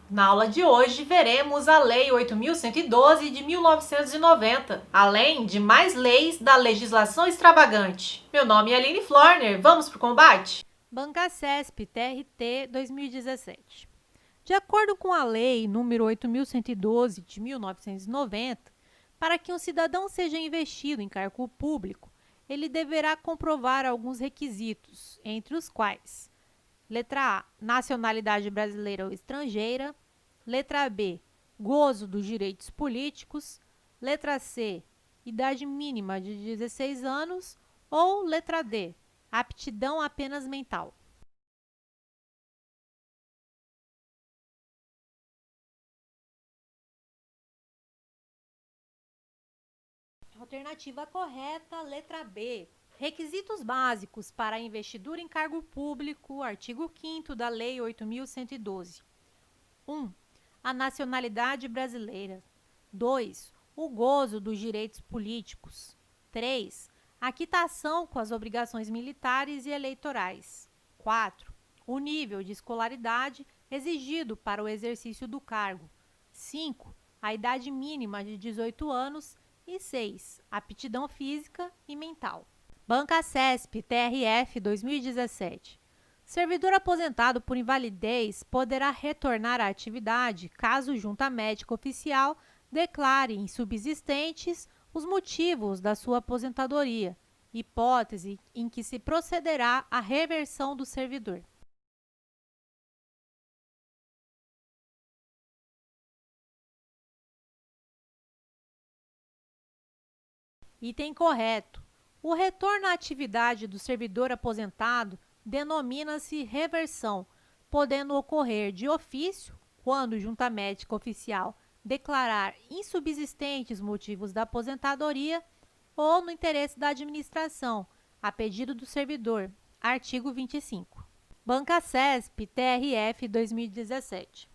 Na aula de hoje, veremos a Lei 8.112 de 1990, além de mais leis da legislação extravagante. Meu nome é Aline Florner, vamos para o combate? Bancacesp TRT 2017. De acordo com a Lei nº 8.112 de 1990, para que um cidadão seja investido em cargo público, ele deverá comprovar alguns requisitos, entre os quais: letra A, nacionalidade brasileira ou estrangeira; letra B, gozo dos direitos políticos; letra C, idade mínima de 16 anos; ou letra D, aptidão apenas mental. Alternativa correta, letra B. Requisitos básicos para a investidura em cargo público, artigo 5º da Lei 8.112. 1. A nacionalidade brasileira. 2. O gozo dos direitos políticos. 3. A quitação com as obrigações militares e eleitorais. 4. O nível de escolaridade exigido para o exercício do cargo. 5. A idade mínima de 18 anos. E 6. Aptidão física e mental. Bancacesp TRF 2017. Servidor aposentado por invalidez poderá retornar à atividade caso junta médica oficial declare insubsistentes os motivos da sua aposentadoria, hipótese em que se procederá à reversão do servidor. Item correto. O retorno à atividade do servidor aposentado denomina-se reversão, podendo ocorrer de ofício, quando junta médica oficial declarar insubsistentes motivos da aposentadoria, ou no interesse da administração, a pedido do servidor. Artigo 25. Bancacesp TRF 2017.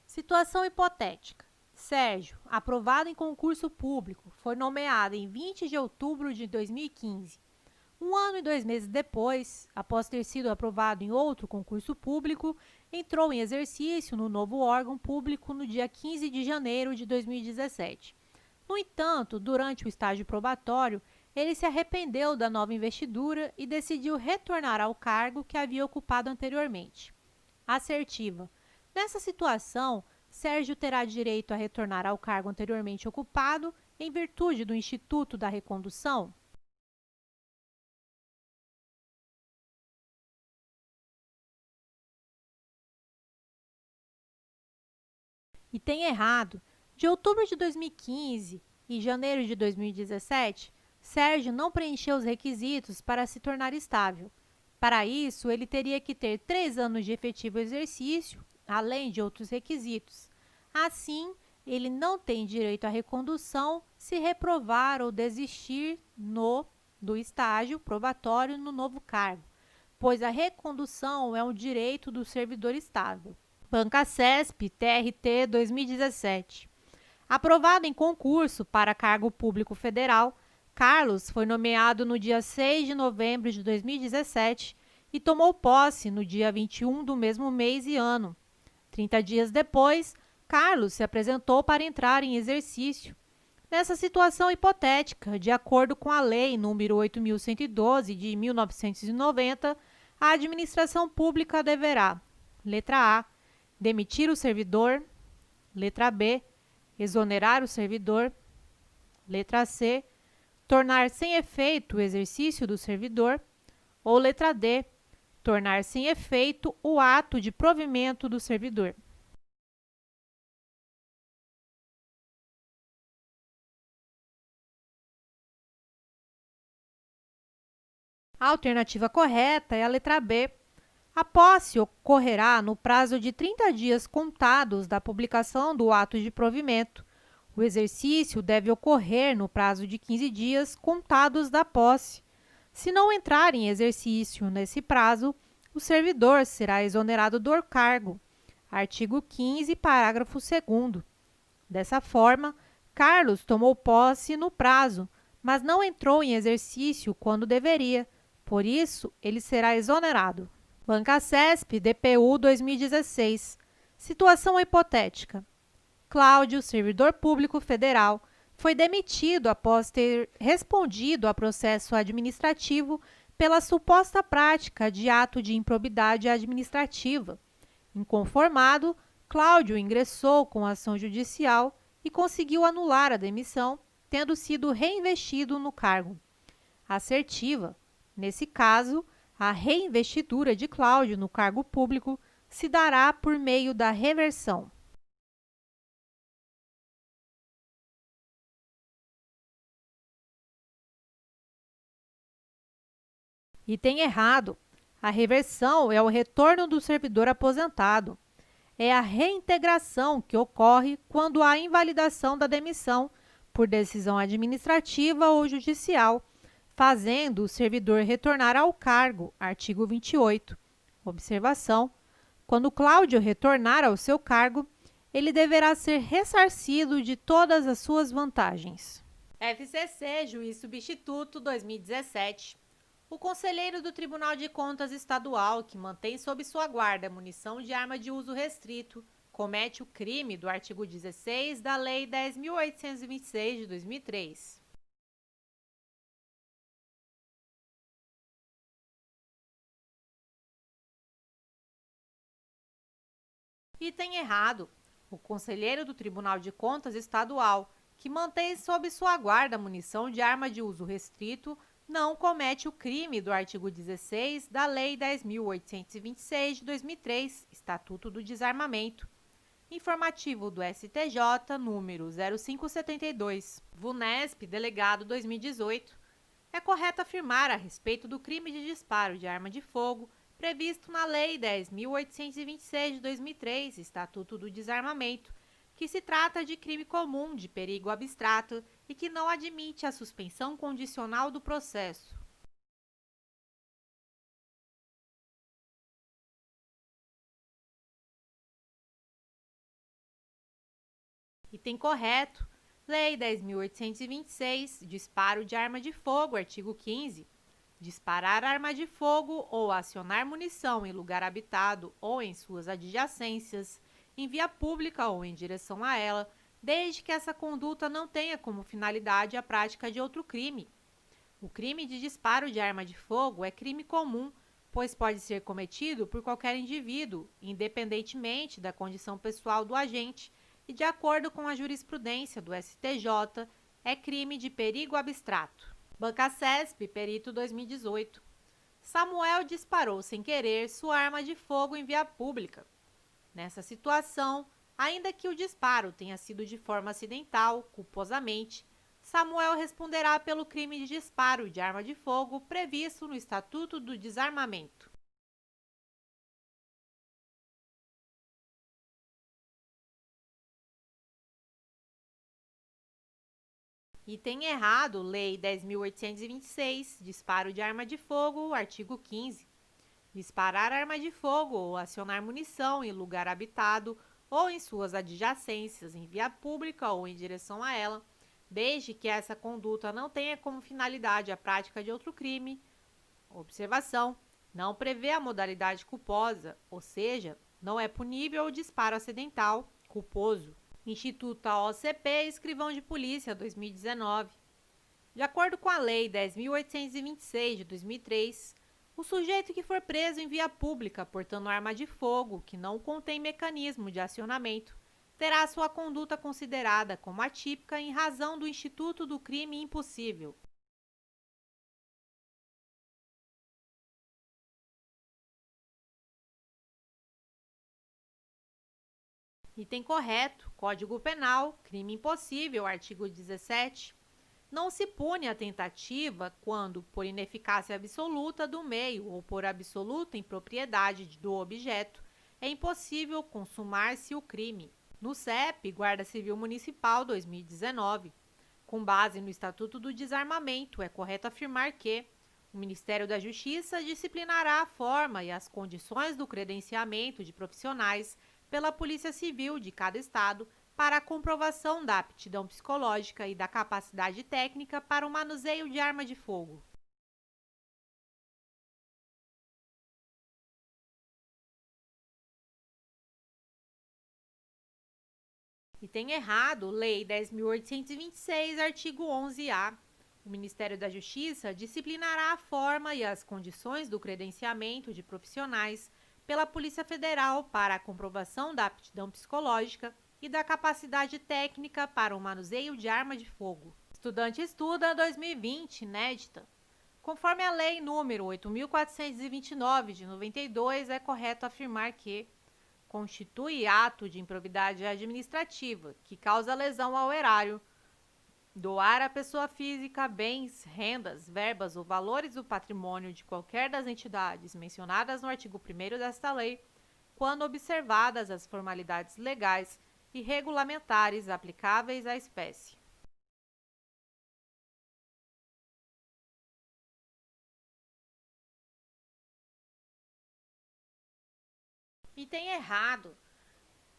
Situação hipotética. Sérgio, aprovado em concurso público, foi nomeado em 20 de outubro de 2015. Um ano e 2 meses depois, após ter sido aprovado em outro concurso público, entrou em exercício no novo órgão público no dia 15 de janeiro de 2017. No entanto, durante o estágio probatório, ele se arrependeu da nova investidura e decidiu retornar ao cargo que havia ocupado anteriormente. Assertiva. Nessa situação, Sérgio terá direito a retornar ao cargo anteriormente ocupado em virtude do Instituto da Recondução? Item errado. De outubro de 2015 e janeiro de 2017, Sérgio não preencheu os requisitos para se tornar estável. Para isso, ele teria que ter 3 anos de efetivo exercício, além de outros requisitos. Assim, ele não tem direito à recondução se reprovar ou desistir do estágio probatório no novo cargo, pois a recondução é um direito do servidor estável. Bancacesp TRT 2017. Aprovado em concurso para cargo público federal, Carlos foi nomeado no dia 6 de novembro de 2017 e tomou posse no dia 21 do mesmo mês e ano. 30 dias depois, Carlos se apresentou para entrar em exercício. Nessa situação hipotética, de acordo com a Lei nº 8.112 de 1990, a administração pública deverá: letra A, demitir o servidor; letra B, exonerar o servidor; letra C, tornar sem efeito o exercício do servidor; ou letra D, tornar sem efeito o ato de provimento do servidor. A alternativa correta é a letra B. A posse ocorrerá no prazo de 30 dias contados da publicação do ato de provimento. O exercício deve ocorrer no prazo de 15 dias contados da posse. Se não entrar em exercício nesse prazo, o servidor será exonerado do cargo. Artigo 15, parágrafo 2º. Dessa forma, Carlos tomou posse no prazo, mas não entrou em exercício quando deveria. Por isso, ele será exonerado. Bancacesp DPU 2016. Situação hipotética. Cláudio, servidor público federal, foi demitido após ter respondido a processo administrativo pela suposta prática de ato de improbidade administrativa. Inconformado, Cláudio ingressou com ação judicial e conseguiu anular a demissão, tendo sido reinvestido no cargo. Assertiva. Nesse caso, a reinvestidura de Cláudio no cargo público se dará por meio da reversão. Item errado. A reversão é o retorno do servidor aposentado. É a reintegração que ocorre quando há invalidação da demissão por decisão administrativa ou judicial, fazendo o servidor retornar ao cargo. Artigo 28. Observação: quando Cláudio retornar ao seu cargo, ele deverá ser ressarcido de todas as suas vantagens. FCC, Juiz Substituto 2017. O conselheiro do Tribunal de Contas Estadual, que mantém sob sua guarda munição de arma de uso restrito, comete o crime do artigo 16 da Lei 10.826 de 2003. Item errado. O conselheiro do Tribunal de Contas Estadual, que mantém sob sua guarda munição de arma de uso restrito, não comete o crime do artigo 16 da Lei 10.826 de 2003, Estatuto do Desarmamento. Informativo do STJ, número 0572. VUNESP, Delegado 2018. É correto afirmar a respeito do crime de disparo de arma de fogo previsto na Lei 10.826 de 2003, Estatuto do Desarmamento, que se trata de crime comum de perigo abstrato e que não admite a suspensão condicional do processo. Item correto. Lei 10.826, disparo de arma de fogo, artigo 15. Disparar arma de fogo ou acionar munição em lugar habitado ou em suas adjacências, em via pública ou em direção a ela, desde que essa conduta não tenha como finalidade a prática de outro crime. O crime de disparo de arma de fogo é crime comum, pois pode ser cometido por qualquer indivíduo, independentemente da condição pessoal do agente, e, de acordo com a jurisprudência do STJ, é crime de perigo abstrato. Bancacesp, perito 2018. Samuel disparou sem querer sua arma de fogo em via pública. Nessa situação, ainda que o disparo tenha sido de forma acidental, culposamente, Samuel responderá pelo crime de disparo de arma de fogo previsto no Estatuto do Desarmamento. Item errado, Lei 10.826, disparo de arma de fogo, artigo 15. Disparar arma de fogo ou acionar munição em lugar habitado ou em suas adjacências, em via pública ou em direção a ela, desde que essa conduta não tenha como finalidade a prática de outro crime. Observação: não prevê a modalidade culposa, ou seja, não é punível o disparo acidental, culposo. Instituto OCP, Escrivão de Polícia, 2019. De acordo com a Lei 10.826 de 2003, o sujeito que for preso em via pública portando arma de fogo que não contém mecanismo de acionamento terá sua conduta considerada como atípica em razão do instituto do crime impossível. Item correto, Código Penal, crime impossível, artigo 17. Não se pune a tentativa quando, por ineficácia absoluta do meio ou por absoluta impropriedade do objeto, é impossível consumar-se o crime. No CEP, Guarda Civil Municipal 2019. Com base no Estatuto do Desarmamento, é correto afirmar que o Ministério da Justiça disciplinará a forma e as condições do credenciamento de profissionais pela Polícia Civil de cada estado para a comprovação da aptidão psicológica e da capacidade técnica para o manuseio de arma de fogo. E tem errado, Lei 10.826, artigo 11A. O Ministério da Justiça disciplinará a forma e as condições do credenciamento de profissionais pela Polícia Federal para a comprovação da aptidão psicológica e da capacidade técnica para o manuseio de arma de fogo. Estudante estuda 2020, inédita. Conforme a Lei número 8.429 de 92, é correto afirmar que constitui ato de improbidade administrativa que causa lesão ao erário, doar à pessoa física bens, rendas, verbas ou valores do patrimônio de qualquer das entidades mencionadas no artigo 1º desta lei, quando observadas as formalidades legais e regulamentares aplicáveis à espécie. E tem errado.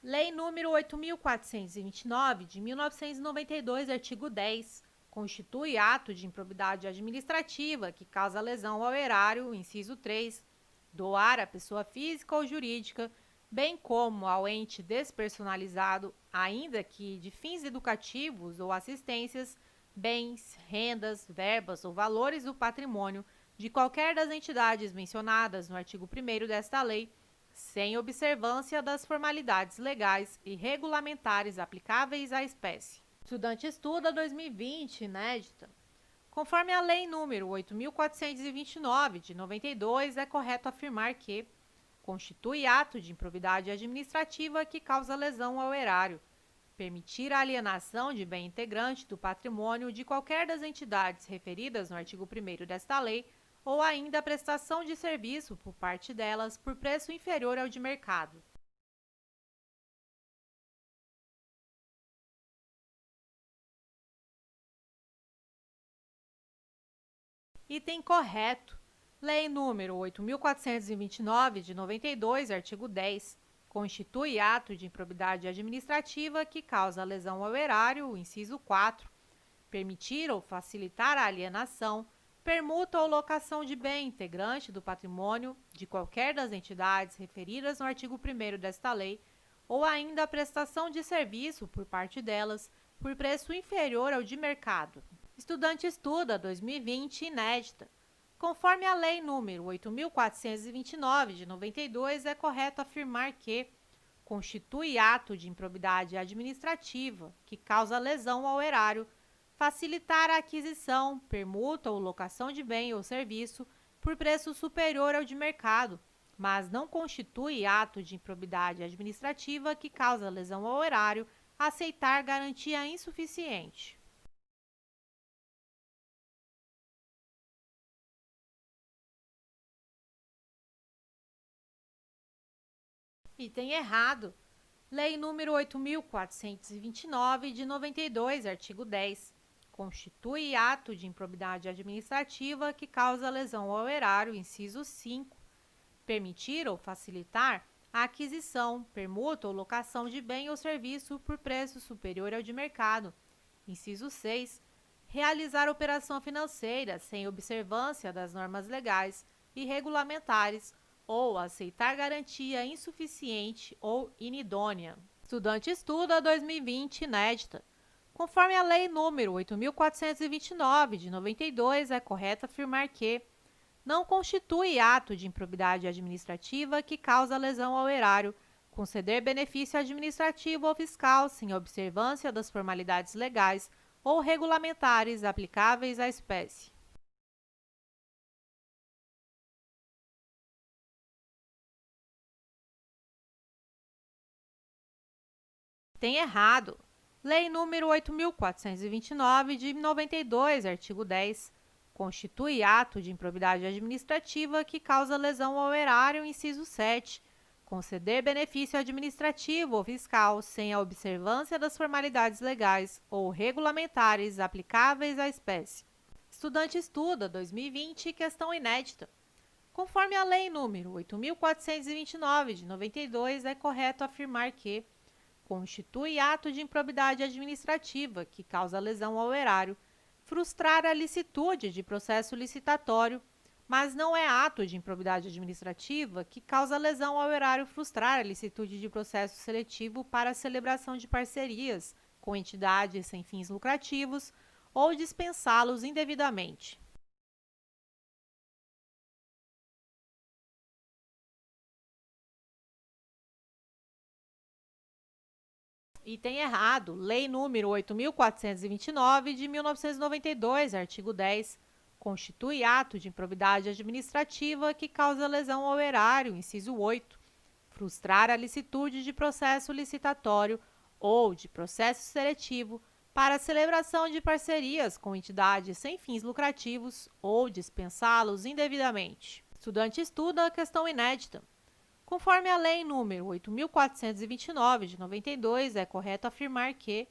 Lei número 8.429, de 1992, artigo 10, constitui ato de improbidade administrativa que causa lesão ao erário, inciso 3, doar à pessoa física ou jurídica, bem como ao ente despersonalizado, ainda que de fins educativos ou assistências, bens, rendas, verbas ou valores do patrimônio de qualquer das entidades mencionadas no artigo 1º desta lei, sem observância das formalidades legais e regulamentares aplicáveis à espécie. Estudante estuda 2020, inédita. Conforme a Lei número 8.429, de 92, é correto afirmar que constitui ato de improbidade administrativa que causa lesão ao erário, permitir a alienação de bem integrante do patrimônio de qualquer das entidades referidas no artigo 1º desta lei, ou ainda a prestação de serviço por parte delas por preço inferior ao de mercado. Item correto. Lei número 8.429, de 92, artigo 10, constitui ato de improbidade administrativa que causa lesão ao erário, inciso 4, permitir ou facilitar a alienação, permuta ou locação de bem integrante do patrimônio de qualquer das entidades referidas no artigo 1º desta lei, ou ainda a prestação de serviço por parte delas por preço inferior ao de mercado. Estudante estuda 2020, inédita. Conforme a Lei número 8.429, de 92, é correto afirmar que constitui ato de improbidade administrativa que causa lesão ao erário, facilitar a aquisição, permuta ou locação de bem ou serviço por preço superior ao de mercado, mas não constitui ato de improbidade administrativa que causa lesão ao erário, aceitar garantia insuficiente. Item errado. Lei número 8.429, de 92, artigo 10. Constitui ato de improbidade administrativa que causa lesão ao erário, inciso 5. Permitir ou facilitar a aquisição, permuta ou locação de bem ou serviço por preço superior ao de mercado, inciso 6. Realizar operação financeira sem observância das normas legais e regulamentares ou aceitar garantia insuficiente ou inidônea. Estudante estuda 2020, inédita. Conforme a Lei número 8.429, de 92, é correto afirmar que não constitui ato de improbidade administrativa que causa lesão ao erário, conceder benefício administrativo ou fiscal sem observância das formalidades legais ou regulamentares aplicáveis à espécie. Tem errado. Lei número 8.429, de 92, artigo 10, constitui ato de improbidade administrativa que causa lesão ao erário, inciso 7, conceder benefício administrativo ou fiscal sem a observância das formalidades legais ou regulamentares aplicáveis à espécie. Estudante estuda 2020, questão inédita. Conforme a Lei número 8.429, de 92, é correto afirmar que constitui ato de improbidade administrativa que causa lesão ao erário, frustrar a licitude de processo licitatório, mas não é ato de improbidade administrativa que causa lesão ao erário frustrar a licitude de processo seletivo para a celebração de parcerias com entidades sem fins lucrativos ou dispensá-los indevidamente. Item errado. Lei número 8.429, de 1992, artigo 10, constitui ato de improbidade administrativa que causa lesão ao erário, inciso 8, frustrar a licitude de processo licitatório ou de processo seletivo para a celebração de parcerias com entidades sem fins lucrativos ou dispensá-los indevidamente. Estudante estuda a questão inédita. Conforme a Lei nº 8.429, de 92, é correto afirmar que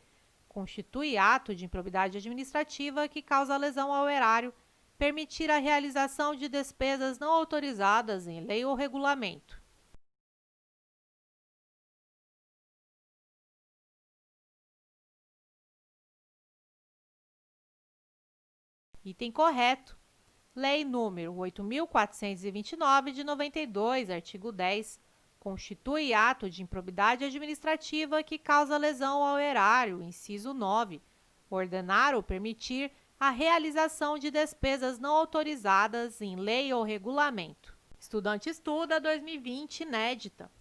constitui ato de improbidade administrativa que causa lesão ao erário permitir a realização de despesas não autorizadas em lei ou regulamento. Item correto. Lei nº 8.429, de 92, artigo 10, constitui ato de improbidade administrativa que causa lesão ao erário, inciso 9, ordenar ou permitir a realização de despesas não autorizadas em lei ou regulamento. Estudante estuda 2020, inédita.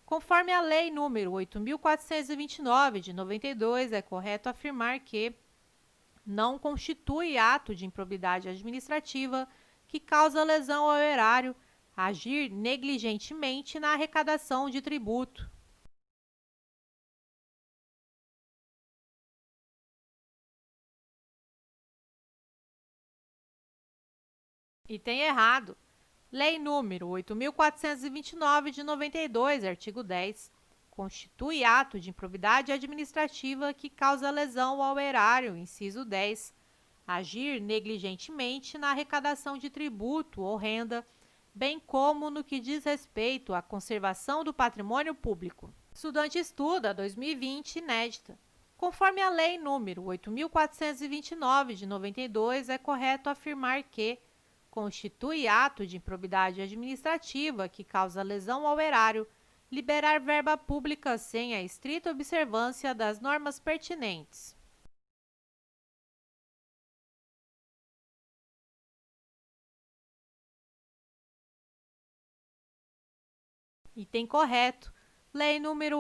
Conforme a Lei nº 8.429, de 92, é correto afirmar que não constitui ato de improbidade administrativa que causa lesão ao erário agir negligentemente na arrecadação de tributo. Item errado. Lei número 8.429, de 92, artigo 10, constitui ato de improbidade administrativa que causa lesão ao erário, inciso 10, agir negligentemente na arrecadação de tributo ou renda, bem como no que diz respeito à conservação do patrimônio público. Estudante estuda 2020, inédita. Conforme a Lei nº 8.429, de 92, é correto afirmar que constitui ato de improbidade administrativa que causa lesão ao erário liberar verba pública sem a estrita observância das normas pertinentes. Item correto. Lei nº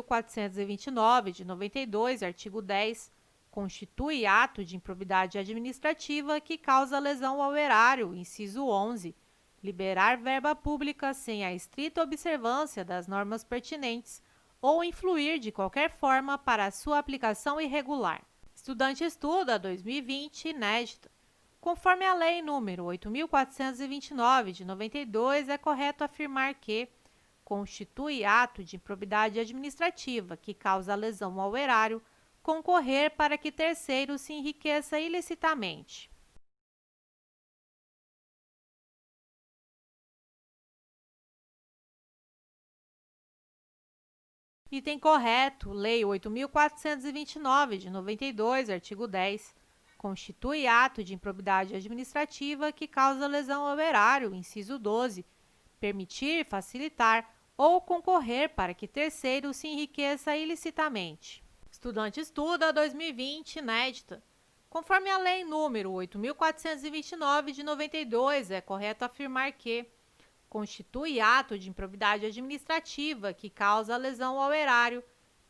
8.429, de 92, artigo 10, constitui ato de improbidade administrativa que causa lesão ao erário, inciso 11, liberar verba pública sem a estrita observância das normas pertinentes ou influir de qualquer forma para a sua aplicação irregular. Estudante estuda 2020, inédita. Conforme a Lei nº 8.429, de 92, é correto afirmar que constitui ato de improbidade administrativa que causa lesão ao erário concorrer para que terceiro se enriqueça ilicitamente. Item correto. Lei 8.429, de 92, artigo 10, constitui ato de improbidade administrativa que causa lesão ao erário, inciso 12, permitir, facilitar ou concorrer para que terceiro se enriqueça ilicitamente. Estudante estuda 2020, inédita. Conforme a Lei nº 8.429, de 92, é correto afirmar que constitui ato de improbidade administrativa que causa lesão ao erário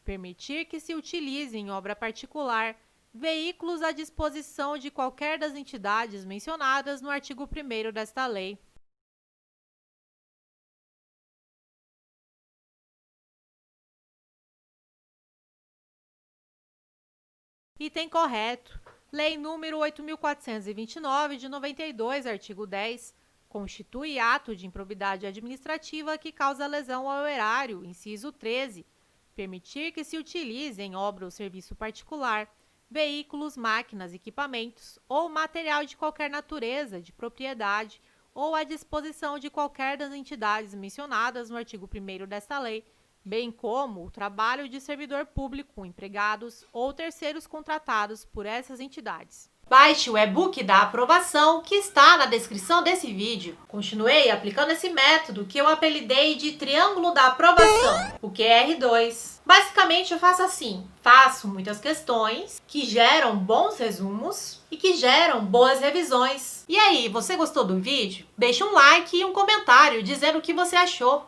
permitir que se utilize em obra particular veículos à disposição de qualquer das entidades mencionadas no artigo 1º desta lei. Item correto. Lei nº 8.429, de 92, artigo 10, constitui ato de improbidade administrativa que causa lesão ao erário, inciso 13, permitir que se utilize em obra ou serviço particular veículos, máquinas, equipamentos ou material de qualquer natureza, de propriedade ou à disposição de qualquer das entidades mencionadas no artigo 1º desta lei, bem como o trabalho de servidor público, empregados ou terceiros contratados por essas entidades. Baixe o e-book da aprovação que está na descrição desse vídeo. Continuei aplicando esse método que eu apelidei de triângulo da aprovação, o QR2. Basicamente eu faço assim, faço muitas questões que geram bons resumos e que geram boas revisões. E aí, você gostou do vídeo? Deixe um like e um comentário dizendo o que você achou.